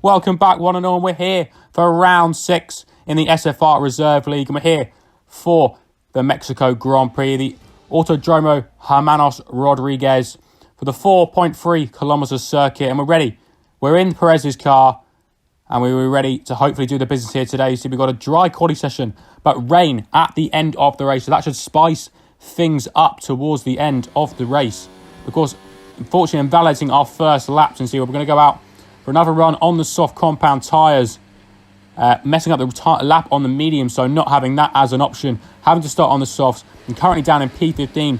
Welcome back, one and all. And we're here for round 6 in the SFR Reserve League. And we're here for the Mexico Grand Prix, the Autodromo Hermanos Rodriguez, for the 4.3 kilometer circuit. And we're ready. We're in Perez's car. And we were ready to hopefully do the business here today. So we've got a dry quali session, but rain at the end of the race. So that should spice things up towards the end of the race. Because, unfortunately, invalidating our first laps. And see, we're going to go out for another run on the soft compound tyres. Messing up the lap on the medium, so not having that as an option. Having to start on the softs. And currently down in P15,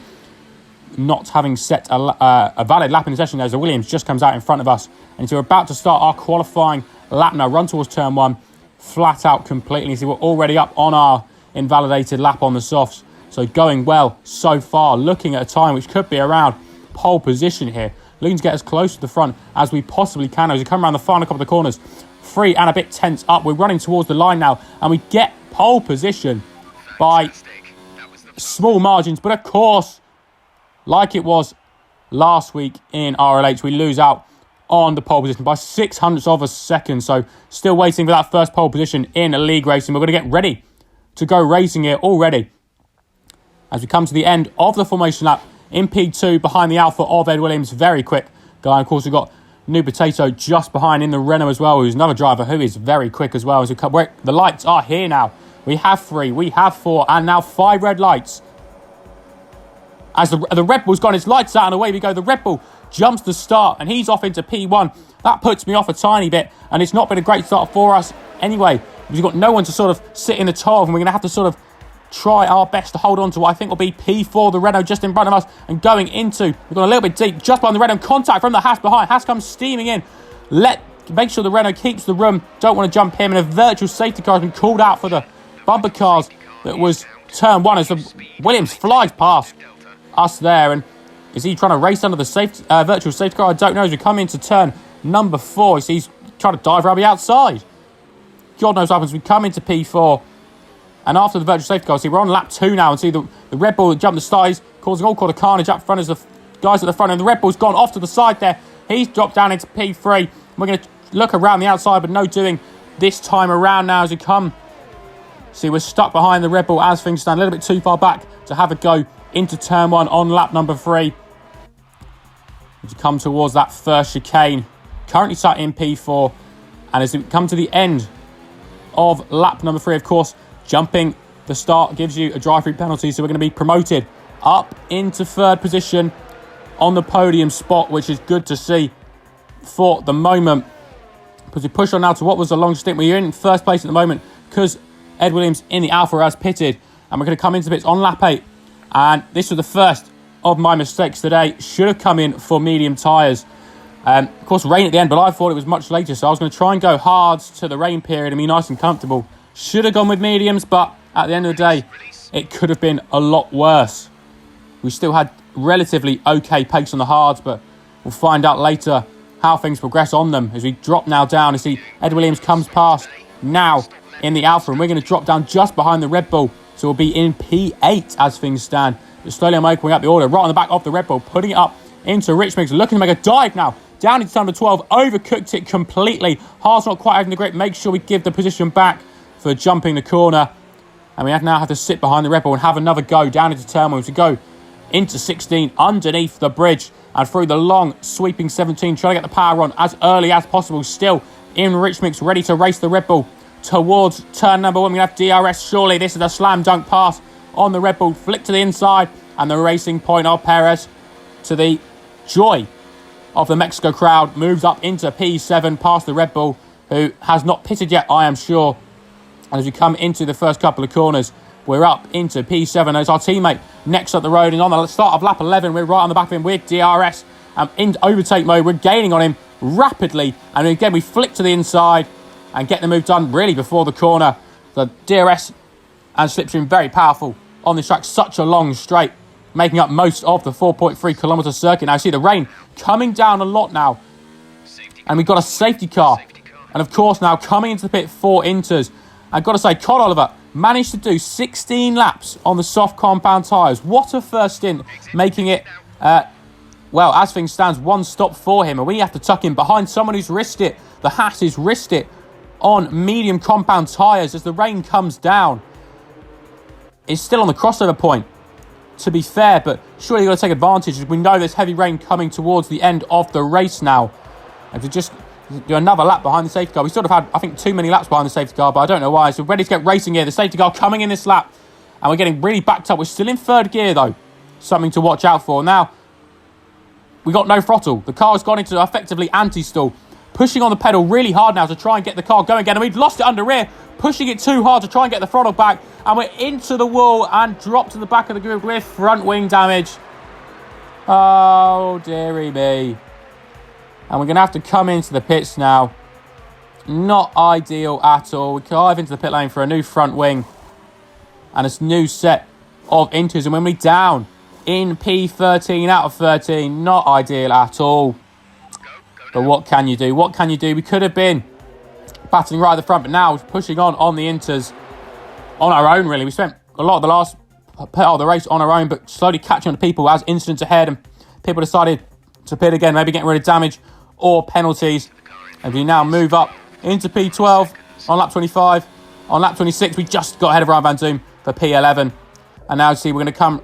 not having set a valid lap in the session as the Williams just comes out in front of us. And so we're about to start our qualifying lap now. Run towards turn 1, flat out completely. So we're already up on our invalidated lap on the softs. So going well so far. Looking at a time which could be around pole position here. Looking to get as close to the front as we possibly can as we come around the final couple of corners. Free and a bit tense up. We're running towards the line now. And we get pole position by small margins. But of course, like it was last week in RLH, we lose out on the pole position by 600ths of a second. So still waiting for that first pole position in a league racing. We're going to get ready to go racing here already as we come to the end of the formation lap in P2 behind the Alpha of Ed Williams. Very quick guy. Of course, we've got New Potato just behind in the Renault as well, who's another driver who is very quick as well. As we come, the lights are here now. We have 3, we have 4, and now 5 red lights. As the Red Bull's gone, its lights out and away we go. The Red Bull jumps the start and he's off into P1. That puts me off a tiny bit, and it's not been a great start for us anyway. We've got no one to sort of sit in the toe of, and we're going to have to sort of try our best to hold on to what I think will be P4, the Renault just in front of us, and going into, we've got a little bit deep, just behind the Renault, contact from the Haas behind. Haas comes steaming in. Make sure the Renault keeps the room, don't want to jump him, and a virtual safety car has been called out for the bumper cars that was turn 1 as the Williams flies past us there. And is he trying to race under the safety, virtual safety car? I don't know. As we come into turn number 4, he's trying to dive around the outside. God knows what happens. We come into P4. And after the virtual safety car, see, we're on lap 2 now. And see the Red Bull jump the styes, causing all kind of carnage up front as the guys at the front. And the Red Bull's gone off to the side there. He's dropped down into P3. We're going to look around the outside, but no doing this time around now as we come. See, we're stuck behind the Red Bull as things stand. A little bit too far back to have a go into turn 1 on lap number 3. As we come towards that first chicane. Currently sat in P4. And as we come to the end of lap number 3, of course, jumping the start gives you a drive-through penalty, so we're going to be promoted up into 3rd position on the podium spot, which is good to see for the moment. Because we push on now to what was a long stint. We're in 1st place at the moment because Ed Williams in the Alpha has pitted, and we're going to come into bits on lap 8. And this was the first of my mistakes today. Should have come in for medium tyres. Of course, rain at the end, but I thought it was much later, so I was going to try and go hard to the rain period and be nice and comfortable. Should have gone with mediums, but at the end of the day, it could have been a lot worse. We still had relatively okay pace on the hards, but we'll find out later how things progress on them as we drop now down. You see Ed Williams comes past now in the Alpha, and we're going to drop down just behind the Red Bull, so we'll be in P8 as things stand. But slowly I'm opening up the order, right on the back of the Red Bull, putting it up into Rich Mix, looking to make a dive now. Down into number 12, overcooked it completely. Haas not quite having the grip. Make sure we give the position back for jumping the corner. And we now have to sit behind the Red Bull and have another go down into turn 1 to go into 16 underneath the bridge and through the long sweeping 17, trying to get the power on as early as possible. Still in Rich Mix, ready to race the Red Bull towards turn number 1. We have DRS. Surely this is a slam dunk pass on the Red Bull. Flick to the inside, and the racing point of Perez, to the joy of the Mexico crowd, moves up into P7 past the Red Bull, who has not pitted yet, I am sure. And as we come into the first couple of corners, we're up into P7. There's our teammate next up the road. And on the start of lap 11, we're right on the back of him with DRS. In overtake mode, we're gaining on him rapidly. And again, we flick to the inside and get the move done really before the corner. The DRS and slipstream very powerful on this track. Such a long straight, making up most of the 4.3 kilometre circuit. Now, I see the rain coming down a lot now. And we've got a safety car. And of course, now coming into the pit for Inters. I've got to say, Cod Oliver managed to do 16 laps on the soft compound tyres. What a first stint, making it well, as things stands, one stop for him. And we have to tuck him behind someone who's risked it. The Haas has risked it on medium compound tyres as the rain comes down. It's still on the crossover point, to be fair, but surely you've got to take advantage as we know there's heavy rain coming towards the end of the race now. And to just do another lap behind the safety car. We sort of had, I think, too many laps behind the safety car, but I don't know why. So ready to get racing here. The safety car coming in this lap. And we're getting really backed up. We're still in third gear, though. Something to watch out for. Now, we got no throttle. The car has gone into effectively anti-stall. Pushing on the pedal really hard now to try and get the car going again. And we've lost it under rear. Pushing it too hard to try and get the throttle back. And we're into the wall and dropped to the back of the grid with front wing damage. Oh, dearie me. And we're going to have to come into the pits now. Not ideal at all. We dive into the pit lane for a new front wing. And a new set of inters. And when we're down in P13 out of 13. Not ideal at all. But what can you do? What can you do? We could have been battling right at the front. But now pushing on the inters. On our own, really. We spent a lot of the last part of the race on our own. But slowly catching on to people as incidents ahead. And people decided to pit again. Maybe getting rid of damage or penalties. And we now move up into P12 on lap 25. On lap 26, we just got ahead of Ryan Van Zoom for P11. And now, see, we're going to come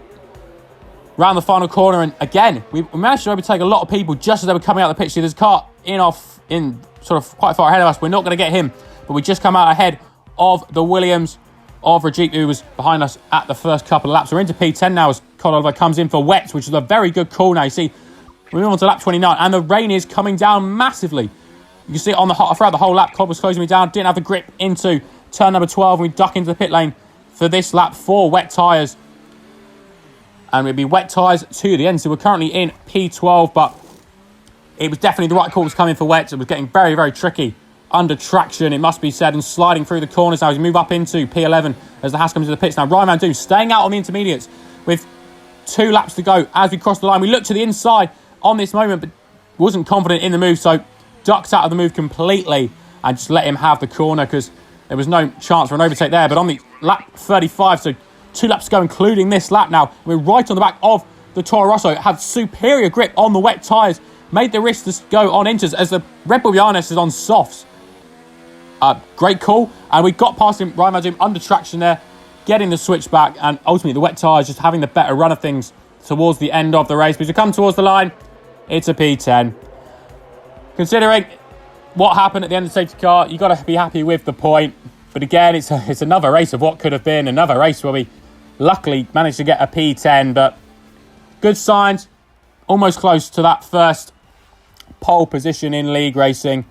round the final corner. And again, we managed to overtake a lot of people just as they were coming out of the pit. See, there's a car in sort of quite far ahead of us. We're not going to get him. But we just come out ahead of the Williams of Rajit, who was behind us at the first couple of laps. We're into P10 now as Colin Oliver comes in for wets, which is a very good call now. You see, we move on to lap 29, and the rain is coming down massively. You can see it throughout the whole lap. Cobb was closing me down. Didn't have the grip into turn number 12. And we duck into the pit lane for this lap for wet tyres. And it'll be wet tyres to the end. So we're currently in P12, but it was definitely the right call was coming for wets. It was getting very, very tricky under traction, it must be said, and sliding through the corners now as we move up into P11 as the Haas comes into the pits. Now, Ryan Van Doom staying out on the intermediates with 2 laps to go as we cross the line. We looked to the inside on this moment, but wasn't confident in the move, so ducked out of the move completely and just let him have the corner because there was no chance for an overtake there. But on the lap 35, so 2 laps to go, including this lap now, we're right on the back of the Toro Rosso. It had superior grip on the wet tyres, made the risk to go on inters as the Red Bull behind us is on softs. Great call, and we got past him, Ryan Van Doom, under traction there, getting the switch back, and ultimately the wet tyres just having the better run of things towards the end of the race. But as we come towards the line, it's a P10. Considering what happened at the end of the safety car, you've got to be happy with the point. But again, it's another race of what could have been, another race where we luckily managed to get a P10. But good signs, almost close to that first pole position in league racing.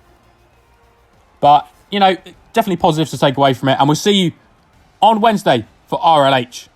But, you know, definitely positives to take away from it. And we'll see you on Wednesday for RLH.